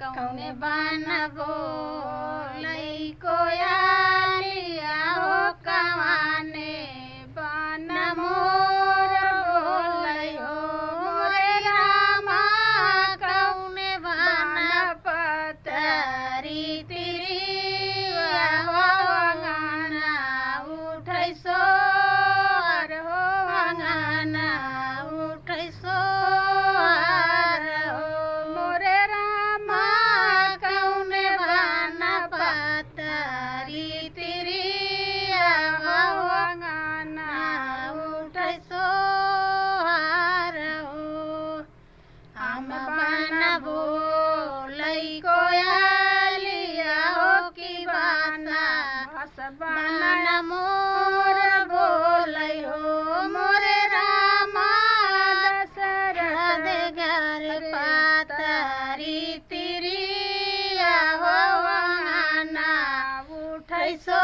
कौने बाना बोलै कोयलिया हो कवाने बाना मोर बोलै हो मोरे रामा कौने बाना पतरी तिरिया हो अंगना उठै सोर हो अंगना उठै सोर हो मोरे रामा कौने बाना पतरी तिरिया हो अंगना उठै सोर हो हम बाना बोलै कोयलिया हो कि बाना बाना मोर बोलै हो मोरे रामा दशरथ घर पातरी तिरिया हो अंगना उठै सो